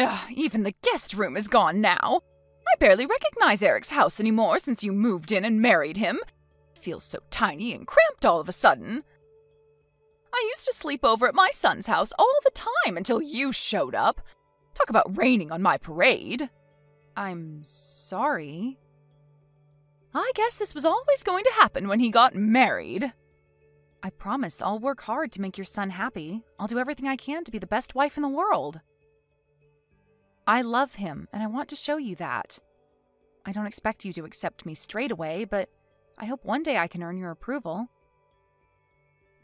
Ugh, even the guest room is gone now. I barely recognize Eric's house anymore since you moved in and married him. It feels so tiny and cramped all of a sudden. I used to sleep over at my son's house all the time until you showed up. Talk about raining on my parade. I'm sorry. I guess this was always going to happen when he got married. I promise I'll work hard to make your son happy. I'll do everything I can to be the best wife in the world. I love him, and I want to show you that. I don't expect you to accept me straight away, but I hope one day I can earn your approval.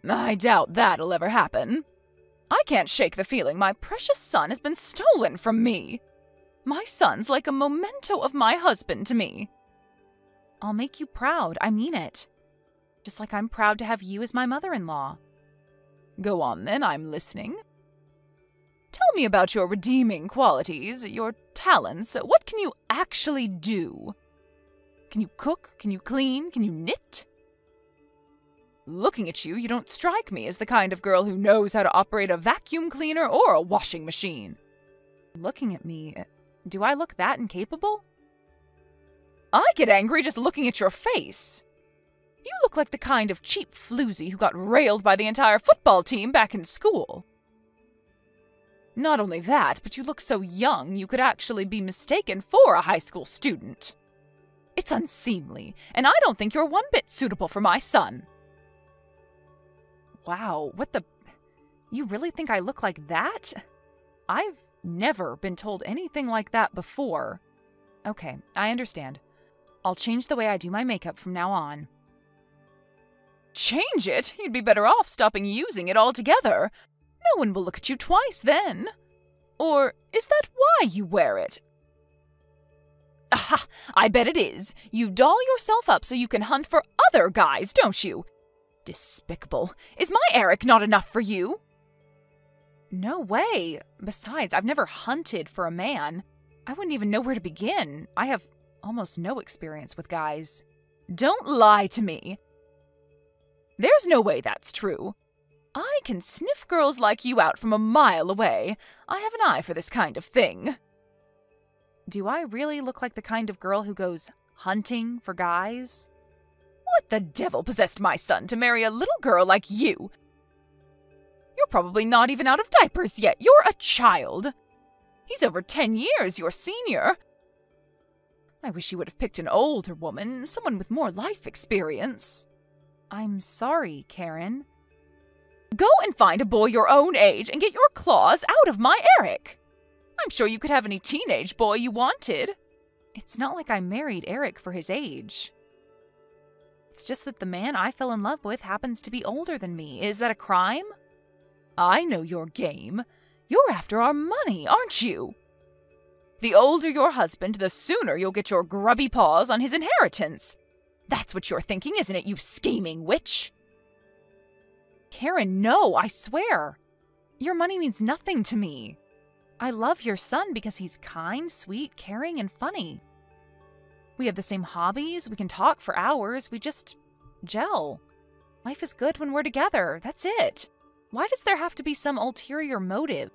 I doubt that'll ever happen. I can't shake the feeling my precious son has been stolen from me. My son's like a memento of my husband to me. I'll make you proud, I mean it. Just like I'm proud to have you as my mother-in-law. Go on then, I'm listening. Tell me about your redeeming qualities, your talents. What can you actually do? Can you cook? Can you clean? Can you knit? Looking at you, you don't strike me as the kind of girl who knows how to operate a vacuum cleaner or a washing machine. Looking at me, do I look that incapable? I get angry just looking at your face. You look like the kind of cheap floozy who got railed by the entire football team back in school. Not only that, but you look so young you could actually be mistaken for a high school student. It's unseemly, and I don't think you're one bit suitable for my son. Wow, what the... You really think I look like that? I've never been told anything like that before. Okay, I understand. I'll change the way I do my makeup from now on. Change it? You'd be better off stopping using it altogether. No one will look at you twice then. Or is that why you wear it? Aha! I bet it is. You doll yourself up so you can hunt for other guys, don't you? Despicable. Is my Eric not enough for you? No way. Besides, I've never hunted for a man. I wouldn't even know where to begin. I have almost no experience with guys. Don't lie to me. There's no way that's true. I can sniff girls like you out from a mile away. I have an eye for this kind of thing. Do I really look like the kind of girl who goes hunting for guys? What the devil possessed my son to marry a little girl like you? You're probably not even out of diapers yet. You're a child. He's over 10 years your senior. I wish you would have picked an older woman, someone with more life experience. I'm sorry, Karen. Go and find a boy your own age and get your claws out of my Eric. I'm sure you could have any teenage boy you wanted. It's not like I married Eric for his age. It's just that the man I fell in love with happens to be older than me. Is that a crime? I know your game. You're after our money, aren't you? The older your husband, the sooner you'll get your grubby paws on his inheritance. That's what you're thinking, isn't it, you scheming witch? Karen, no, I swear. Your money means nothing to me. I love your son because he's kind, sweet, caring, and funny. We have the same hobbies, we can talk for hours, we just gel. Life is good when we're together, that's it. Why does there have to be some ulterior motive?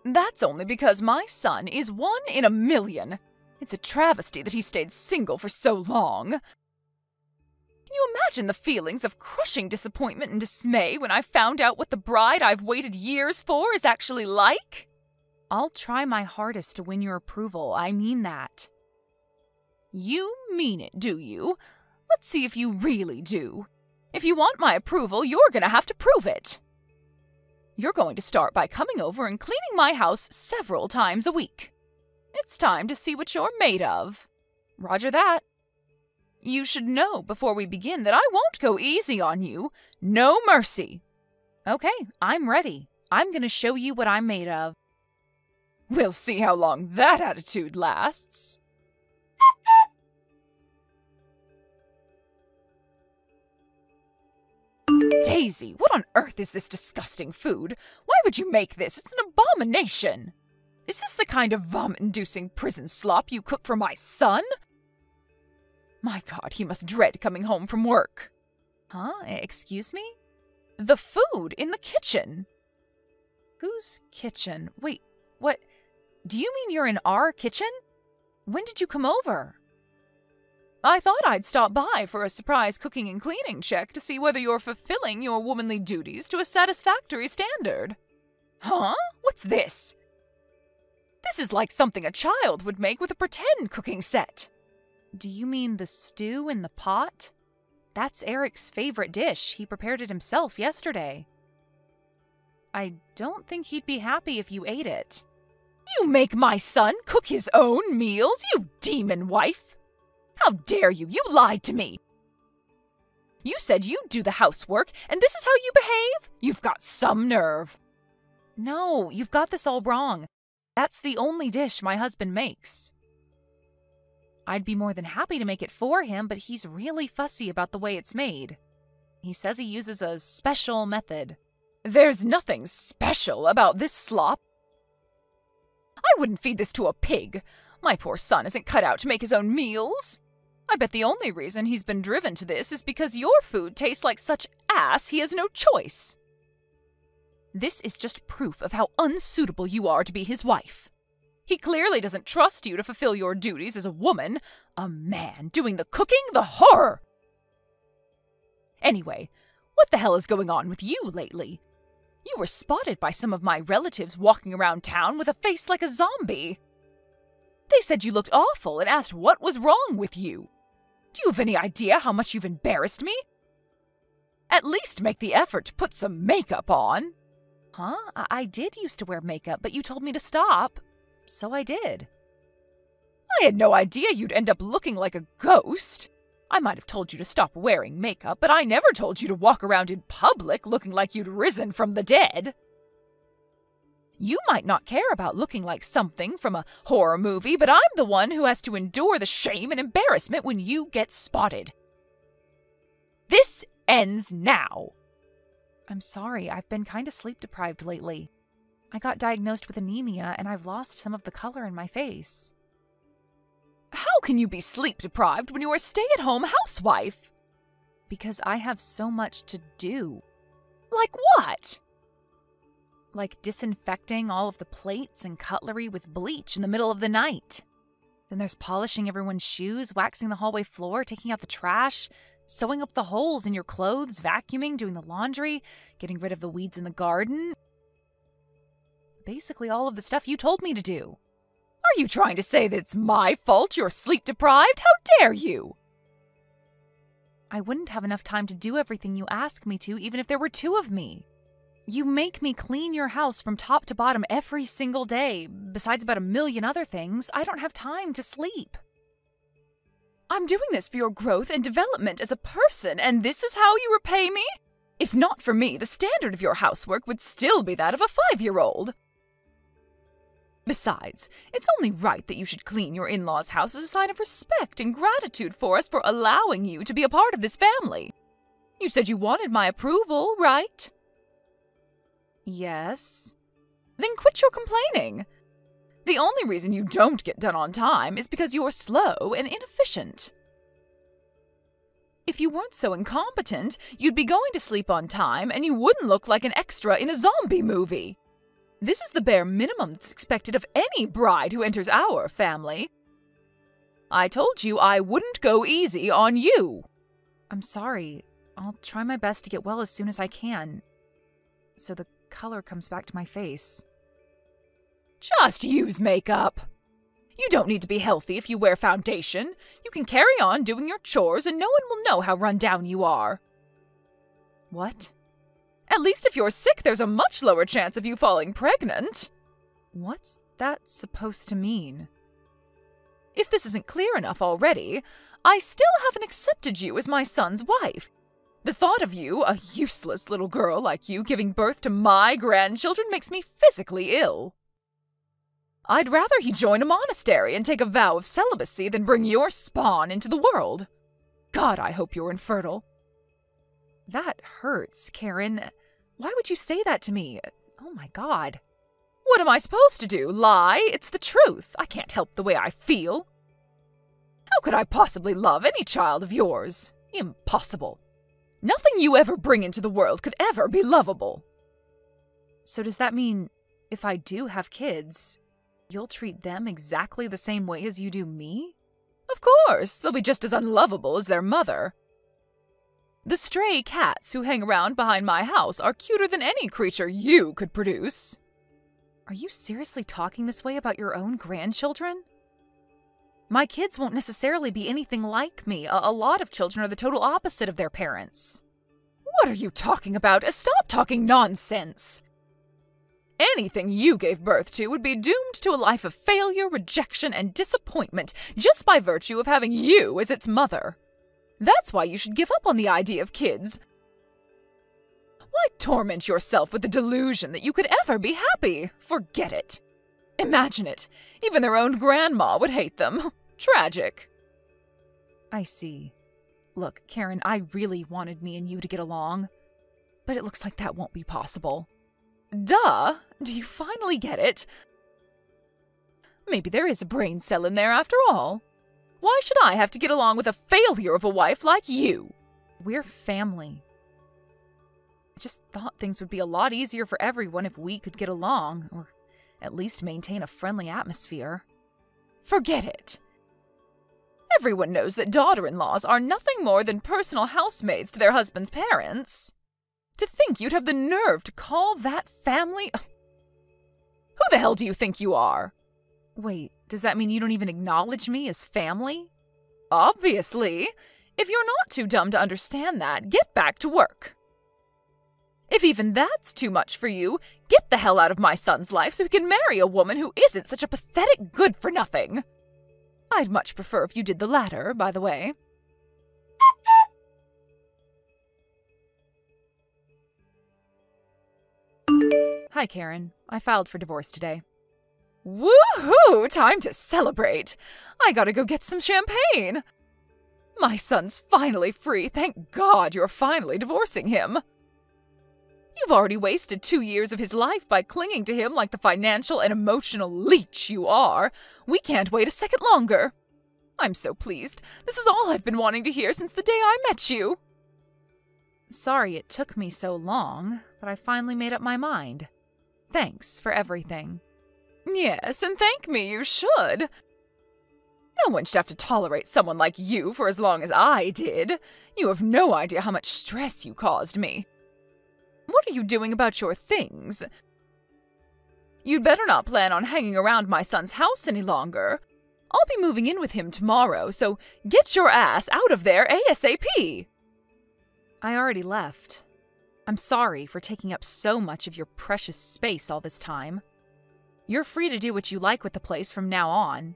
That's only because my son is 1 in a million. It's a travesty that he stayed single for so long. Can you imagine the feelings of crushing disappointment and dismay when I found out what the bride I've waited years for is actually like? I'll try my hardest to win your approval, I mean that. You mean it, do you? Let's see if you really do. If you want my approval, you're gonna have to prove it. You're going to start by coming over and cleaning my house several times a week. It's time to see what you're made of. Roger that. You should know before we begin that I won't go easy on you. No mercy. Okay, I'm ready. I'm gonna show you what I'm made of. We'll see how long that attitude lasts. Daisy, what on earth is this disgusting food? Why would you make this? It's an abomination. Is this the kind of vomit-inducing prison slop you cook for my son? My God, he must dread coming home from work. Huh? Excuse me? The food in the kitchen. Whose kitchen? Wait, what? Do you mean you're in our kitchen? When did you come over? I thought I'd stop by for a surprise cooking and cleaning check to see whether you're fulfilling your womanly duties to a satisfactory standard. Huh? What's this? This is like something a child would make with a pretend cooking set. Do you mean the stew in the pot? That's Eric's favorite dish. He prepared it himself yesterday. I don't think he'd be happy if you ate it. You make my son cook his own meals, you demon wife! How dare you! You lied to me! You said you'd do the housework, and this is how you behave? You've got some nerve. No, you've got this all wrong. That's the only dish my husband makes. I'd be more than happy to make it for him, but he's really fussy about the way it's made. He says he uses a special method. There's nothing special about this slop. I wouldn't feed this to a pig. My poor son isn't cut out to make his own meals. I bet the only reason he's been driven to this is because your food tastes like such ass he has no choice. This is just proof of how unsuitable you are to be his wife. He clearly doesn't trust you to fulfill your duties as a woman. A man doing the cooking? The horror! Anyway, what the hell is going on with you lately? You were spotted by some of my relatives walking around town with a face like a zombie. They said you looked awful and asked what was wrong with you. Do you have any idea how much you've embarrassed me? At least make the effort to put some makeup on. Huh? I did used to wear makeup, but you told me to stop. So I did. I had no idea you'd end up looking like a ghost. I might have told you to stop wearing makeup, but I never told you to walk around in public looking like you'd risen from the dead. You might not care about looking like something from a horror movie, but I'm the one who has to endure the shame and embarrassment when you get spotted. This ends now. I'm sorry, I've been kind of sleep-deprived lately. I got diagnosed with anemia, and I've lost some of the color in my face. How can you be sleep-deprived when you're a stay-at-home housewife? Because I have so much to do. Like what? Like disinfecting all of the plates and cutlery with bleach in the middle of the night. Then there's polishing everyone's shoes, waxing the hallway floor, taking out the trash, sewing up the holes in your clothes, vacuuming, doing the laundry, getting rid of the weeds in the garden. Basically all of the stuff you told me to do. Are you trying to say that it's my fault you're sleep-deprived? How dare you? I wouldn't have enough time to do everything you ask me to, even if there were two of me. You make me clean your house from top to bottom every single day. Besides about 1,000,000 other things, I don't have time to sleep. I'm doing this for your growth and development as a person, and this is how you repay me? If not for me, the standard of your housework would still be that of a 5-year-old. Besides, it's only right that you should clean your in-laws' house as a sign of respect and gratitude for us for allowing you to be a part of this family. You said you wanted my approval, right? Yes. Then quit your complaining. The only reason you don't get done on time is because you're slow and inefficient. If you weren't so incompetent, you'd be going to sleep on time and you wouldn't look like an extra in a zombie movie. This is the bare minimum that's expected of any bride who enters our family. I told you I wouldn't go easy on you. I'm sorry. I'll try my best to get well as soon as I can, so the color comes back to my face. Just use makeup. You don't need to be healthy if you wear foundation. You can carry on doing your chores and no one will know how run down you are. What? At least if you're sick, there's a much lower chance of you falling pregnant. What's that supposed to mean? If this isn't clear enough already, I still haven't accepted you as my son's wife. The thought of you, a useless little girl like you, giving birth to my grandchildren makes me physically ill. I'd rather he join a monastery and take a vow of celibacy than bring your spawn into the world. God, I hope you're infertile. That hurts, Karen. Why would you say that to me? Oh my God. What am I supposed to do? Lie? It's the truth. I can't help the way I feel. How could I possibly love any child of yours? Impossible. Nothing you ever bring into the world could ever be lovable. So does that mean if I do have kids, You'll treat them exactly the same way as you do me? Of course, they'll be just as unlovable as their mother. The stray cats who hang around behind my house are cuter than any creature you could produce. Are you seriously talking this way about your own grandchildren? My kids won't necessarily be anything like me. A lot of children are the total opposite of their parents. What are you talking about? Stop talking nonsense. Anything you gave birth to would be doomed to a life of failure, rejection, and disappointment just by virtue of having you as its mother. That's why you should give up on the idea of kids. Why torment yourself with the delusion that you could ever be happy? Forget it. Imagine it. Even their own grandma would hate them. Tragic. I see. Look, Karen, I really wanted me and you to get along, but it looks like that won't be possible. Duh! Do you finally get it? Maybe there is a brain cell in there after all. Why should I have to get along with a failure of a wife like you? We're family. I just thought things would be a lot easier for everyone if we could get along, or at least maintain a friendly atmosphere. Forget it. Everyone knows that daughter-in-laws are nothing more than personal housemaids to their husband's parents. To think you'd have the nerve to call that family? Who the hell do you think you are? Wait, does that mean you don't even acknowledge me as family? Obviously. If you're not too dumb to understand that, get back to work. If even that's too much for you, get the hell out of my son's life so he can marry a woman who isn't such a pathetic good-for-nothing. I'd much prefer if you did the latter, by the way. Hi, Karen. I filed for divorce today. Woohoo! Time to celebrate! I gotta go get some champagne! My son's finally free. Thank God you're finally divorcing him. You've already wasted 2 years of his life by clinging to him like the financial and emotional leech you are. We can't wait a second longer. I'm so pleased. This is all I've been wanting to hear since the day I met you. Sorry it took me so long, but I finally made up my mind. Thanks for everything. Yes, and thank me, you should. No one should have to tolerate someone like you for as long as I did. You have no idea how much stress you caused me. What are you doing about your things? You'd better not plan on hanging around my son's house any longer. I'll be moving in with him tomorrow, so get your ass out of there ASAP. I already left. I'm sorry for taking up so much of your precious space all this time. You're free to do what you like with the place from now on.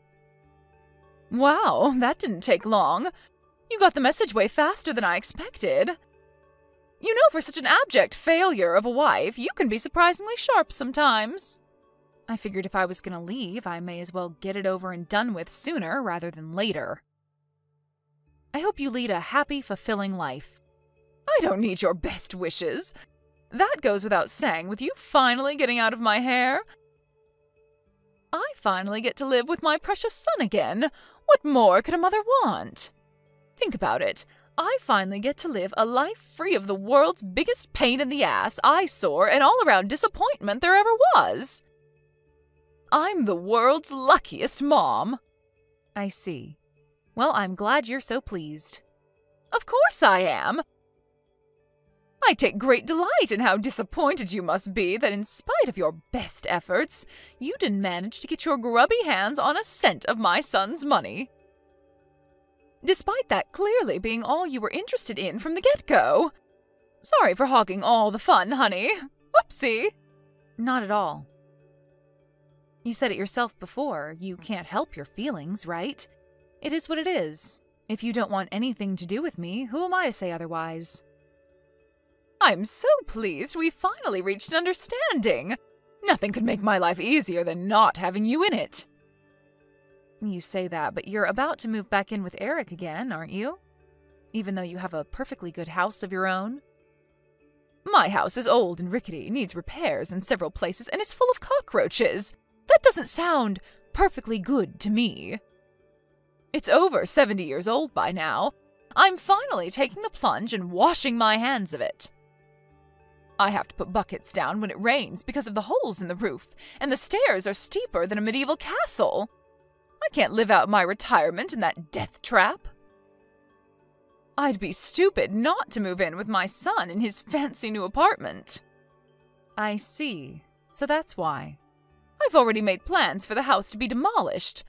Wow, that didn't take long. You got the message way faster than I expected. You know, for such an abject failure of a wife, you can be surprisingly sharp sometimes. I figured if I was gonna leave, I may as well get it over and done with sooner rather than later. I hope you lead a happy, fulfilling life. I don't need your best wishes. That goes without saying, with you finally getting out of my hair. I finally get to live with my precious son again. What more could a mother want? Think about it. I finally get to live a life free of the world's biggest pain in the ass, eyesore, and all-around disappointment there ever was. I'm the world's luckiest mom. I see. Well, I'm glad you're so pleased. Of course I am. I take great delight in how disappointed you must be that in spite of your best efforts, you didn't manage to get your grubby hands on a cent of my son's money. Despite that clearly being all you were interested in from the get-go. Sorry for hogging all the fun, honey. Whoopsie. Not at all. You said it yourself before. You can't help your feelings, right? It is what it is. If you don't want anything to do with me, who am I to say otherwise? I'm so pleased we finally reached an understanding. Nothing could make my life easier than not having you in it. You say that, but you're about to move back in with Eric again, aren't you? Even though you have a perfectly good house of your own? My house is old and rickety, needs repairs in several places, and is full of cockroaches. That doesn't sound perfectly good to me. It's over 70 years old by now. I'm finally taking the plunge and washing my hands of it. I have to put buckets down when it rains because of the holes in the roof, and the stairs are steeper than a medieval castle. I can't live out my retirement in that death trap. I'd be stupid not to move in with my son in his fancy new apartment. I see. So that's why. I've already made plans for the house to be demolished.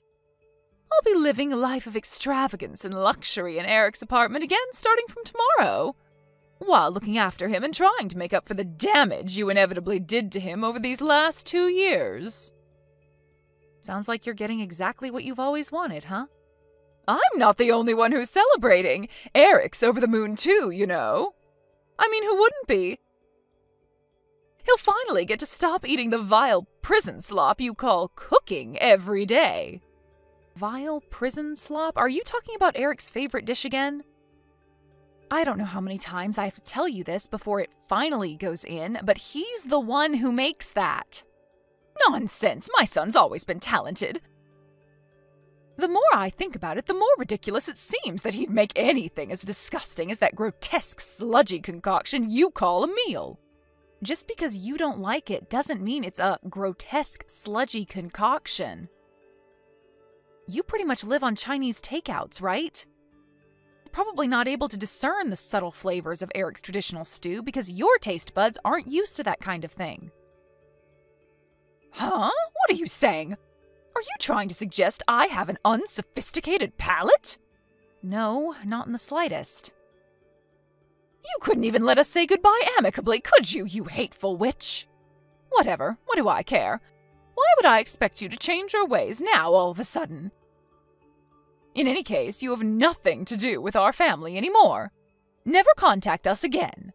I'll be living a life of extravagance and luxury in Eric's apartment again starting from tomorrow, while looking after him and trying to make up for the damage you inevitably did to him over these last 2 years. Sounds like you're getting exactly what you've always wanted, huh? I'm not the only one who's celebrating. Eric's over the moon too, you know. I mean, who wouldn't be? He'll finally get to stop eating the vile prison slop you call cooking every day. Vile prison slop? Are you talking about Eric's favorite dish again? I don't know how many times I have to tell you this before it finally goes in, but he's the one who makes that. Nonsense, my son's always been talented. The more I think about it, the more ridiculous it seems that he'd make anything as disgusting as that grotesque, sludgy concoction you call a meal. Just because you don't like it doesn't mean it's a grotesque, sludgy concoction. You pretty much live on Chinese takeouts, right? You're probably not able to discern the subtle flavors of Eric's traditional stew because your taste buds aren't used to that kind of thing. Huh? What are you saying? Are you trying to suggest I have an unsophisticated palate? No, not in the slightest. You couldn't even let us say goodbye amicably, could you, you hateful witch? Whatever, what do I care? Why would I expect you to change your ways now all of a sudden? In any case, you have nothing to do with our family anymore. Never contact us again.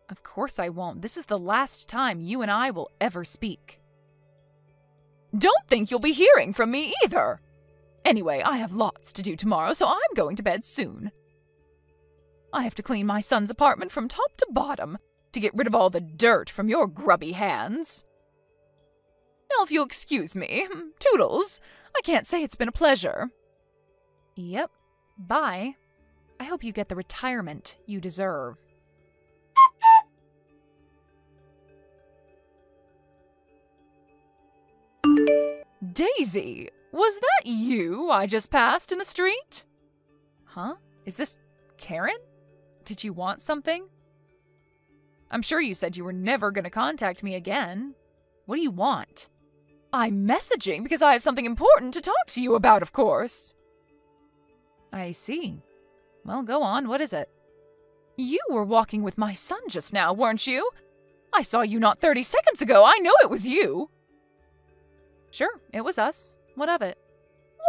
Of course I won't. This is the last time you and I will ever speak. Don't think you'll be hearing from me either. Anyway, I have lots to do tomorrow, so I'm going to bed soon. I have to clean my son's apartment from top to bottom to get rid of all the dirt from your grubby hands. Now, if you'll excuse me, toodles, I can't say it's been a pleasure. Yep, bye. I hope you get the retirement you deserve. Daisy, was that you I just passed in the street? Huh? Is this Karen? Did you want something? I'm sure you said you were never going to contact me again. What do you want? I'm messaging because I have something important to talk to you about, of course. I see. Well, go on. What is it? You were walking with my son just now, weren't you? I saw you not 30 seconds ago. I know it was you. Sure, it was us. What of it?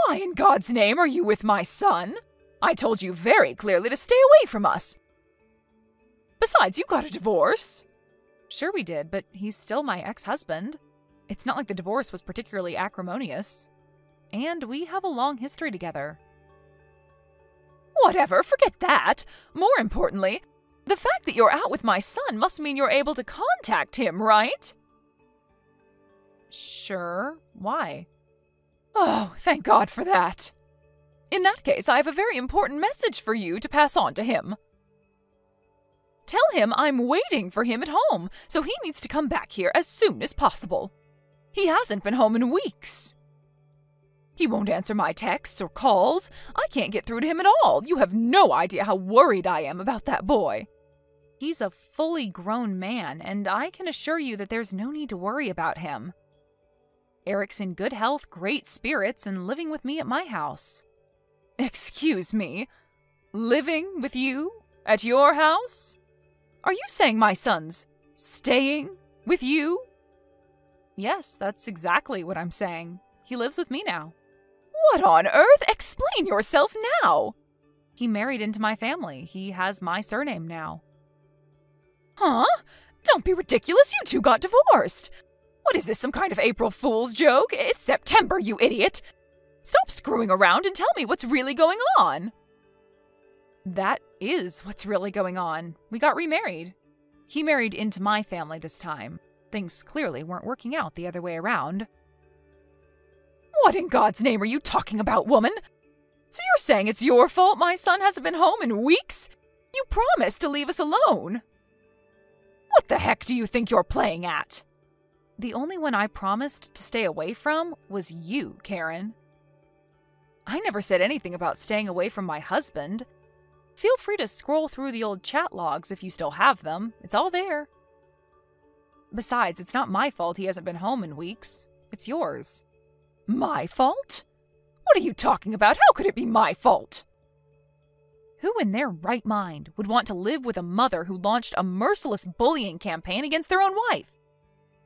Why in God's name are you with my son? I told you very clearly to stay away from us. Besides, you got a divorce. Sure we did, but he's still my ex-husband. It's not like the divorce was particularly acrimonious. And we have a long history together. Whatever, forget that. More importantly, the fact that you're out with my son must mean you're able to contact him, right? Sure. Why? Oh, thank God for that. In that case, I have a very important message for you to pass on to him. Tell him I'm waiting for him at home, so he needs to come back here as soon as possible. He hasn't been home in weeks. He won't answer my texts or calls. I can't get through to him at all. You have no idea how worried I am about that boy. He's a fully grown man, and I can assure you that there's no need to worry about him. Eric's in good health, great spirits, and living with me at my house. Excuse me? Living with you? At your house? Are you saying my son's staying with you? Yes, that's exactly what I'm saying. He lives with me now. What on earth? Explain yourself now! He married into my family. He has my surname now. Huh? Don't be ridiculous. You two got divorced. What is this, some kind of April Fool's joke? It's September, you idiot. Stop screwing around and tell me what's really going on. That is what's really going on. We got remarried. He married into my family this time. Things clearly weren't working out the other way around. What in God's name are you talking about, woman? So you're saying it's your fault my son hasn't been home in weeks? You promised to leave us alone. What the heck do you think you're playing at? The only one I promised to stay away from was you, Karen. I never said anything about staying away from my husband. Feel free to scroll through the old chat logs if you still have them. It's all there. Besides, it's not my fault he hasn't been home in weeks. It's yours. My fault? What are you talking about? How could it be my fault? Who in their right mind would want to live with a mother who launched a merciless bullying campaign against their own wife?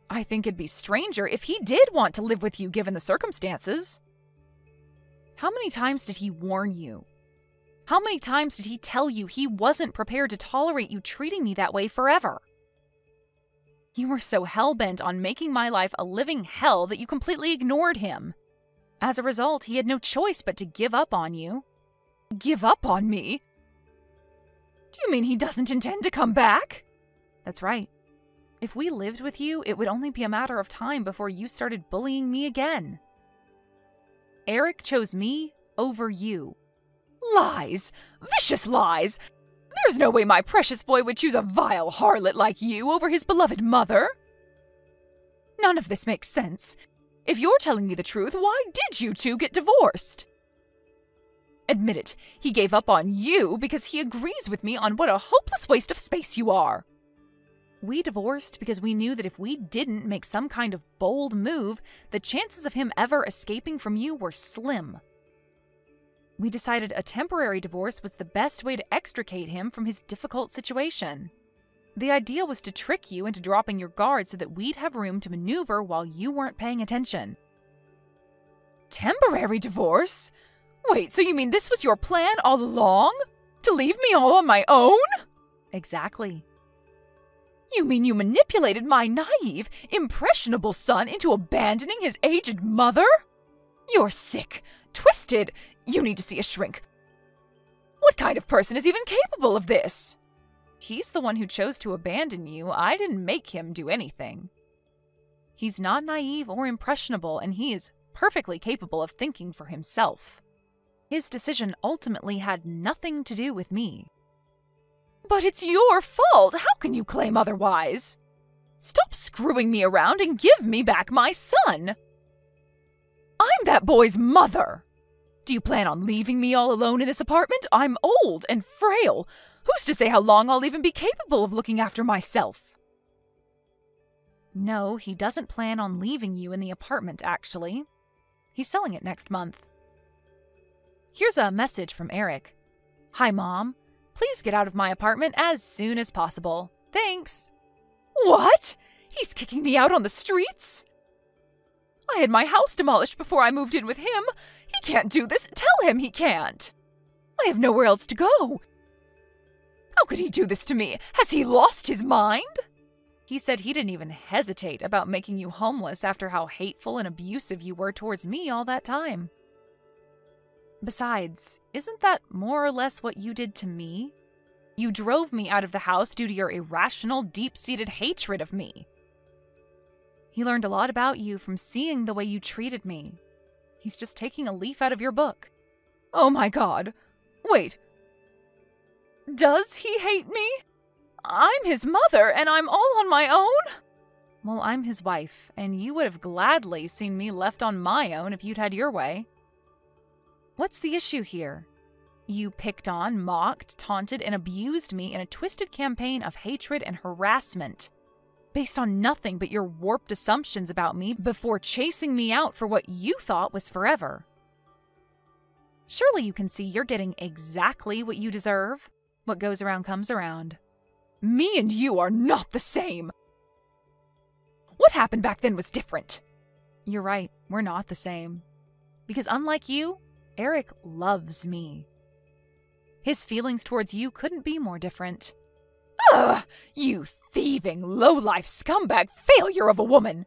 I think it'd be stranger if he did want to live with you given the circumstances. How many times did he warn you? How many times did he tell you he wasn't prepared to tolerate you treating me that way forever? You were so hell-bent on making my life a living hell that you completely ignored him. As a result, he had no choice but to give up on you. Give up on me? Do you mean he doesn't intend to come back? That's right. If we lived with you, it would only be a matter of time before you started bullying me again. Eric chose me over you. Lies! Vicious lies! There's no way my precious boy would choose a vile harlot like you over his beloved mother. None of this makes sense. If you're telling me the truth, why did you two get divorced? Admit it, he gave up on you because he agrees with me on what a hopeless waste of space you are. We divorced because we knew that if we didn't make some kind of bold move, the chances of him ever escaping from you were slim. We decided a temporary divorce was the best way to extricate him from his difficult situation. The idea was to trick you into dropping your guard so that we'd have room to maneuver while you weren't paying attention. Temporary divorce? Wait, so you mean this was your plan all along? To leave me all on my own? Exactly. You mean you manipulated my naive, impressionable son into abandoning his aged mother? You're sick, twisted. You need to see a shrink. What kind of person is even capable of this? He's the one who chose to abandon you. I didn't make him do anything. He's not naive or impressionable, and he is perfectly capable of thinking for himself. His decision ultimately had nothing to do with me. But it's your fault! How can you claim otherwise? Stop screwing me around and give me back my son! I'm that boy's mother! Do you plan on leaving me all alone in this apartment? I'm old and frail. Who's to say how long I'll even be capable of looking after myself? No, he doesn't plan on leaving you in the apartment, actually. He's selling it next month. Here's a message from Eric. Hi, Mom. Please get out of my apartment as soon as possible. Thanks. What? He's kicking me out on the streets? I had my house demolished before I moved in with him. He can't do this. Tell him he can't. I have nowhere else to go. How could he do this to me? Has he lost his mind? He said he didn't even hesitate about making you homeless after how hateful and abusive you were towards me all that time. Besides, isn't that more or less what you did to me? You drove me out of the house due to your irrational, deep-seated hatred of me. He learned a lot about you from seeing the way you treated me. He's just taking a leaf out of your book. Oh my God. Wait. Does he hate me? I'm his mother, and I'm all on my own? Well, I'm his wife, and you would have gladly seen me left on my own if you'd had your way. What's the issue here? You picked on, mocked, taunted, and abused me in a twisted campaign of hatred and harassment, based on nothing but your warped assumptions about me before chasing me out for what you thought was forever. Surely you can see you're getting exactly what you deserve. What goes around comes around. Me and you are not the same. What happened back then was different. You're right, we're not the same. Because unlike you, Eric loves me. His feelings towards you couldn't be more different. Ugh! You thieving, low-life scumbag failure of a woman!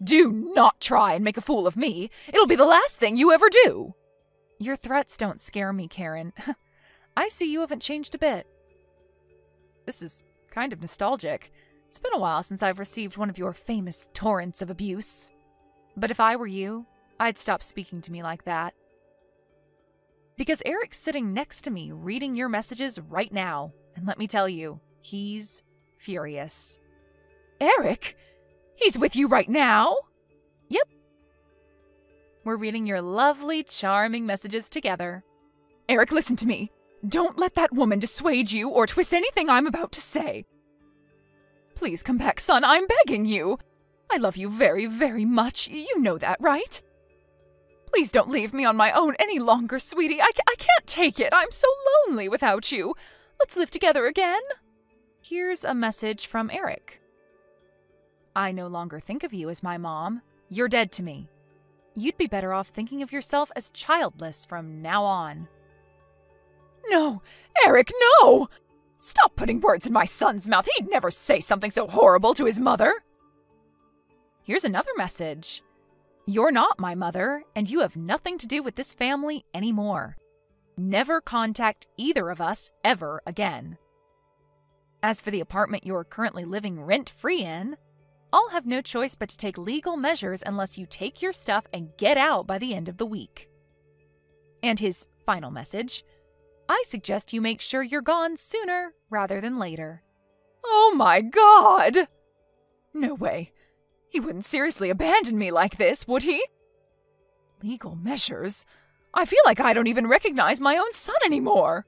Do not try and make a fool of me. It'll be the last thing you ever do. Your threats don't scare me, Karen. I see you haven't changed a bit. This is kind of nostalgic. It's been a while since I've received one of your famous torrents of abuse. But if I were you, I'd stop speaking to me like that. Because Eric's sitting next to me reading your messages right now. And let me tell you, he's furious. Eric? He's with you right now? Yep. We're reading your lovely, charming messages together. Eric, listen to me. Don't let that woman dissuade you or twist anything I'm about to say. Please come back, son. I'm begging you. I love you very, very much. You know that, right? Please don't leave me on my own any longer, sweetie. I can't take it. I'm so lonely without you. Let's live together again. Here's a message from Eric. I no longer think of you as my mom. You're dead to me. You'd be better off thinking of yourself as childless from now on. No, Eric, no! Stop putting words in my son's mouth. He'd never say something so horrible to his mother. Here's another message. You're not my mother, and you have nothing to do with this family anymore. Never contact either of us ever again. As for the apartment you're currently living rent-free in, I'll have no choice but to take legal measures unless you take your stuff and get out by the end of the week. And his final message, I suggest you make sure you're gone sooner rather than later. Oh my God! No way. He wouldn't seriously abandon me like this, would he? Legal measures? I feel like I don't even recognize my own son anymore.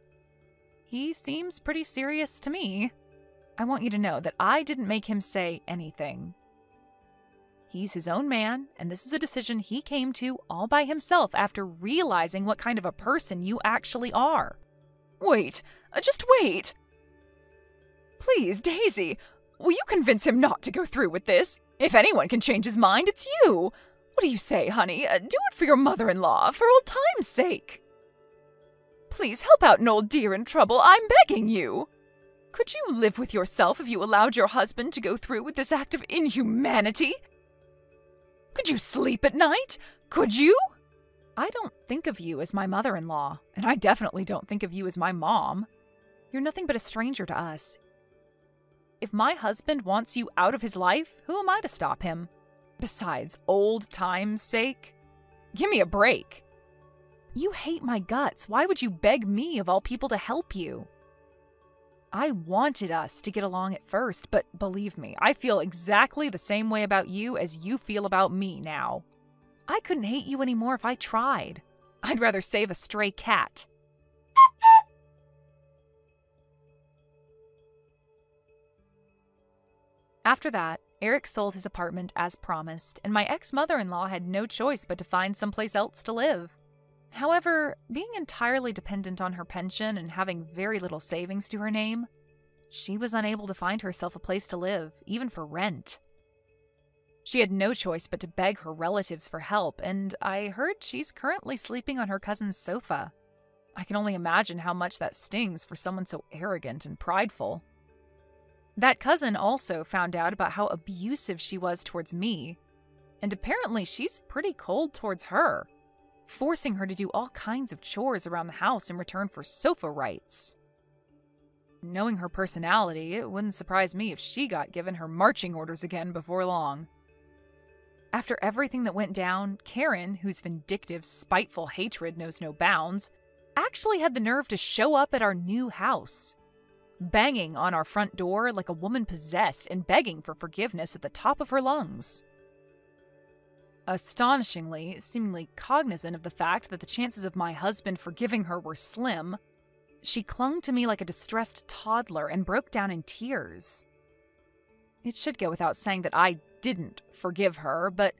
He seems pretty serious to me. I want you to know that I didn't make him say anything. He's his own man, and this is a decision he came to all by himself after realizing what kind of a person you actually are. Wait, just wait. Please, Daisy, will you convince him not to go through with this? If anyone can change his mind, it's you. What do you say, honey? Do it for your mother-in-law, for old time's sake. Please help out an old dear in trouble, I'm begging you. Could you live with yourself if you allowed your husband to go through with this act of inhumanity? Could you sleep at night? Could you? I don't think of you as my mother-in-law, and I definitely don't think of you as my mom. You're nothing but a stranger to us. If my husband wants you out of his life, who am I to stop him? Besides, old time's sake? Give me a break. You hate my guts. Why would you beg me of all people to help you? I wanted us to get along at first, but believe me, I feel exactly the same way about you as you feel about me now. I couldn't hate you anymore if I tried. I'd rather save a stray cat. After that, Eric sold his apartment as promised, and my ex-mother-in-law had no choice but to find someplace else to live. However, being entirely dependent on her pension and having very little savings to her name, she was unable to find herself a place to live, even for rent. She had no choice but to beg her relatives for help, and I heard she's currently sleeping on her cousin's sofa. I can only imagine how much that stings for someone so arrogant and prideful. That cousin also found out about how abusive she was towards me, and apparently she's pretty cold towards her, forcing her to do all kinds of chores around the house in return for sofa rights. Knowing her personality, it wouldn't surprise me if she got given her marching orders again before long. After everything that went down, Karen, whose vindictive, spiteful hatred knows no bounds, actually had the nerve to show up at our new house, banging on our front door like a woman possessed and begging for forgiveness at the top of her lungs. Astonishingly, seemingly cognizant of the fact that the chances of my husband forgiving her were slim, she clung to me like a distressed toddler and broke down in tears. It should go without saying that I didn't forgive her, but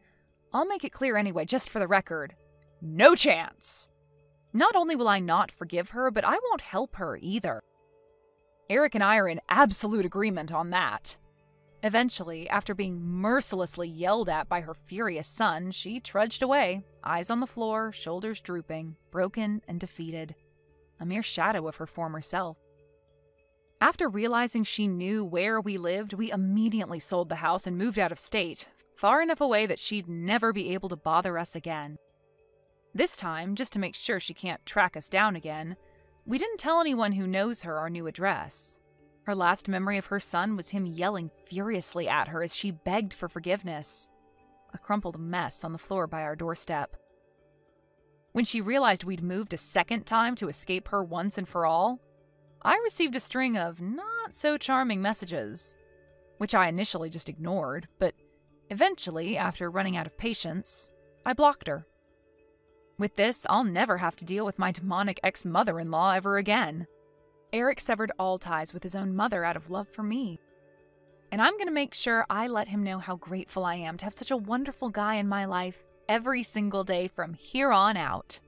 I'll make it clear anyway, just for the record. No chance! Not only will I not forgive her, but I won't help her either. Eric and I are in absolute agreement on that. Eventually, after being mercilessly yelled at by her furious son, she trudged away, eyes on the floor, shoulders drooping, broken and defeated. A mere shadow of her former self. After realizing she knew where we lived, we immediately sold the house and moved out of state, far enough away that she'd never be able to bother us again. This time, just to make sure she can't track us down again, we didn't tell anyone who knows her our new address. Her last memory of her son was him yelling furiously at her as she begged for forgiveness. A crumpled mess on the floor by our doorstep. When she realized we'd moved a second time to escape her once and for all, I received a string of not-so-charming messages. which I initially just ignored, but eventually, after running out of patience, I blocked her. With this, I'll never have to deal with my demonic ex-mother-in-law ever again. Eric severed all ties with his own mother out of love for me. And I'm going to make sure I let him know how grateful I am to have such a wonderful guy in my life every single day from here on out.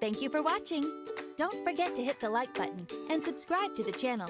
Thank you for watching. Don't forget to hit the like button and subscribe to the channel.